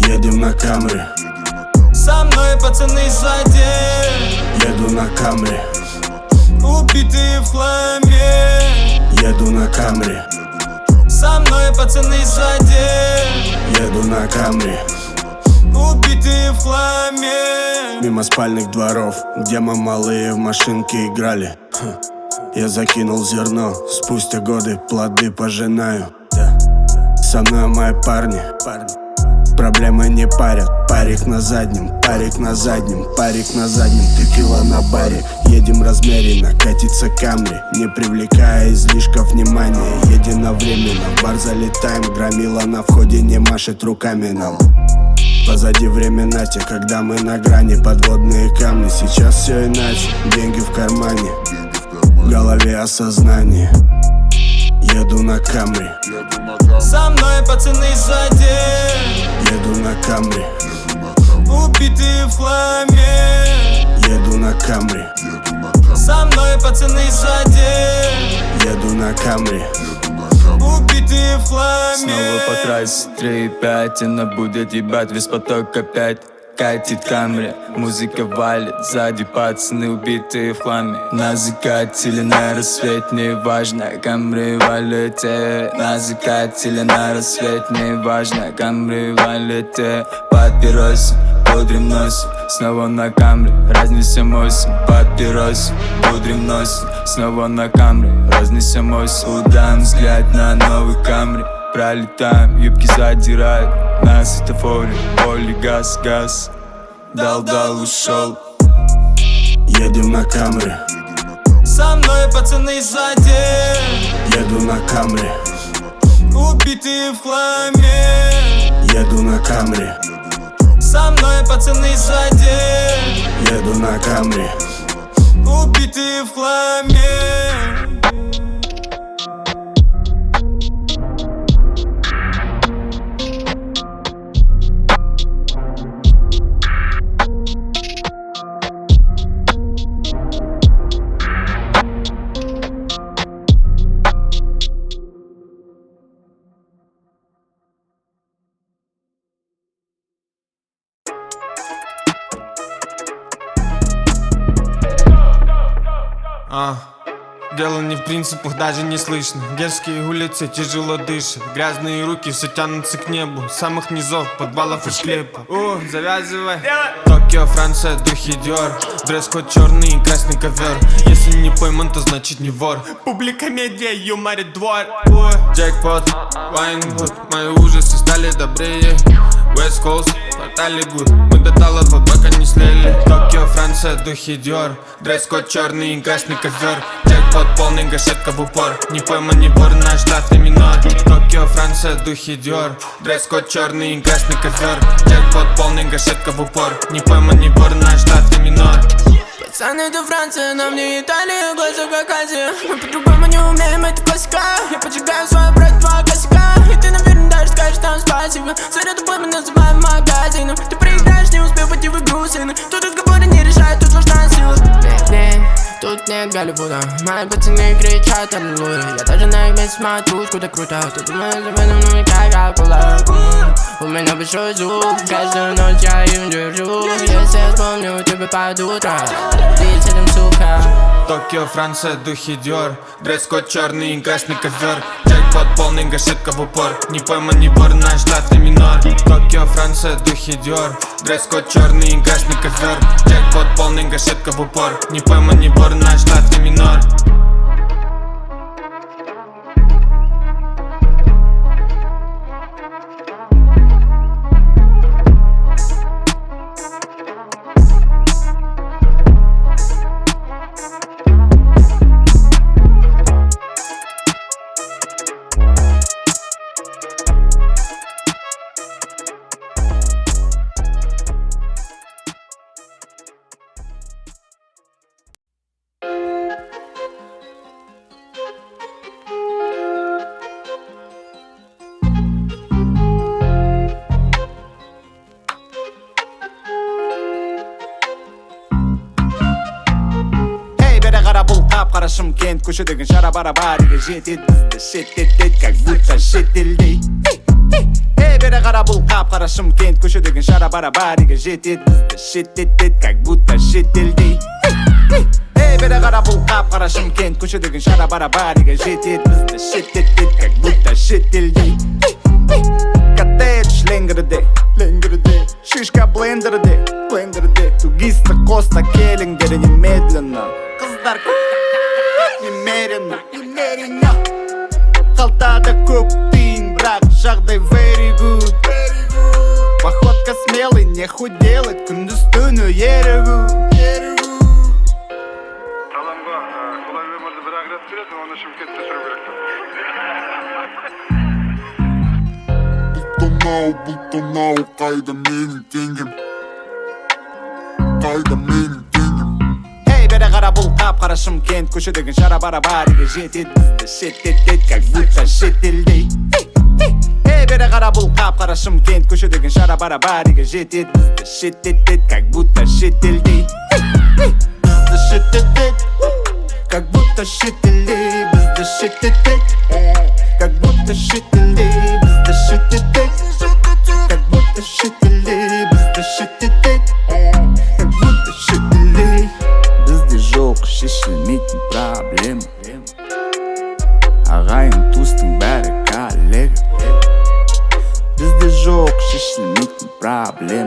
Едем на Камри. Со мной пацаны сзади. Еду на Камри. Убитые в хламе. Еду на Камри. Со мной пацаны сзади. Еду на Камри. Убитые в хламе. Мимо спальных дворов, где мы малые в машинке играли. Я закинул зерно, спустя годы плоды пожинаю. Со мной мои парни. Проблемы не парят. Парик на заднем, парик на заднем, парик на заднем. Текила на баре. Едем размеренно, катится Камри, не привлекая излишков внимания. Единовременно в бар залетаем. Громила на входе не машет руками нам. Позади времена те, когда мы на грани. Подводные камни, сейчас все иначе. Деньги в кармане, в голове осознание. Еду на Камри. Со мной пацаны сзади. Еду на Камри. Убитые в хламе. Еду на Камри. Со мной пацаны сзади. Еду на Камри. Убитые в хламе. Снова по трассе 3,5, она будет ебать весь поток опять. Катит Камри, музыка валит, сзади пацаны убитые в хламе. Нас закатили на рассвет, неважно, Камри валит. Нас закатили на рассвет, неважно, Камри валит. Папиросы, пудрим нос, снова на Камри, разнесем осень. Папиросы, пудрим нос, снова на Камри, разнесем осень. Удаем взгляд на новый Камри. Пролетаем, юбки задирают на светофоре, поле газ, газ. Дал, ушел. Едем на Камри. Со мной пацаны сзади. Еду на Камри. Убитые в хламе. Еду на Камри. Со мной пацаны сзади. Еду на Камри. Убитые в хламе. Дело не в принципах, даже не слышно. Дерзкие улицы тяжело дышат. Грязные руки все тянутся к небу. С самых низов, подвалов и склепа. Завязывай. Токио, Франция, духи Диор. Дресс-код черный и красный ковер. Если не пойман, то значит не вор. Публика медиа, юморит двор. Джекпот, Вайнгуд. Мои ужасы стали добрее. West Coast, портали гуд. Мы до талов пока не слили. Токио, Франция, духи Диор. Дресс-код черный и красный ковер. Джекпот полный, гашетка в упор. Не пойман, не вор, наш штатный минор. Токио, Франция, духи Диор. Дресс-код черный и красный ковер. Джекпот полный, гашетка в упор. Не пойман, не вор, наш штатный минор. Пацаны, это Франция, нам не Италия, глаза как Азия. Мы по-другому не умеем, это классика. Я поджигаю свой брат, два косяка. И ты, наверное, даже скажешь там спасибо. Смотря тупой, мы называем магазином. Ты проиграешь, не успев войти в игру, сына. Тут разговоры не решают, тут важна сила. Тут нет Голливуда. Мои пацаны кричат аллилуйя. Я даже на их месте смотрю, куда круто. Ты думаешь об этом, ну и как акула. У меня большой звук, каждую ночь я им держу. Если я вспомню, тебе под утро. Ты с этим, сука. Токио, Франция, духи Диор. Дресс-код черный и красный ковер. Джекпот полный, гашетка в упор. Не пойман, не вор, наш штатный минор. Токио, Франция, духи Диор. Дресс-код черный и красный ковер. Джекпот полный, гашетка в упор. Не пойман, не вор, наш штатный минор. Шымкент, көшедегі шара-бара бар. Жетет бізді шеттетет, как будто шетелдей. Эй, бері қара бұл қап-қара Шымкент көшедегі шара барабариге жетет бізді шеттет, как будто шетелдей. Эй, бері қара бұл қап-қара Шымкент көшедегі шара барабариге жетет бізді шеттет, как будто шетелдей. Коттедж ленгірде, шишка блендерде, тугисті коста келіңдер немедленно. Қыздар немеренно, қалтада көп тиын, бірақ жағдай very good. Походка смелый, не худелать, күндіз түні ерігу. Қаламға қолай өмірді бір ақ рет береді, оны Шымкентте сүру керек. Бұлтанау, қайда менің теңгем? Эй, бері қара бұл қап-қара Шымкент көшедегі шара барабариге жетет бізді шеттет, как будто шетелдей. Эй, бері қара бұл қап-қара Шымкент көшедегі шара барабариге жетет бізді шеттет, как будто шетелдей. Бізді шеттет, как будто шетелдей, бізді шеттет, как будто шетелдей, бізді шеттет, как будто шетелдей, бізді шеттет, как будто шетелдей. Бізде жоқ шешілмейтін проблема, ағайын туыстың бәрі коллега. Бізде жоқ шешілмейтін проблема.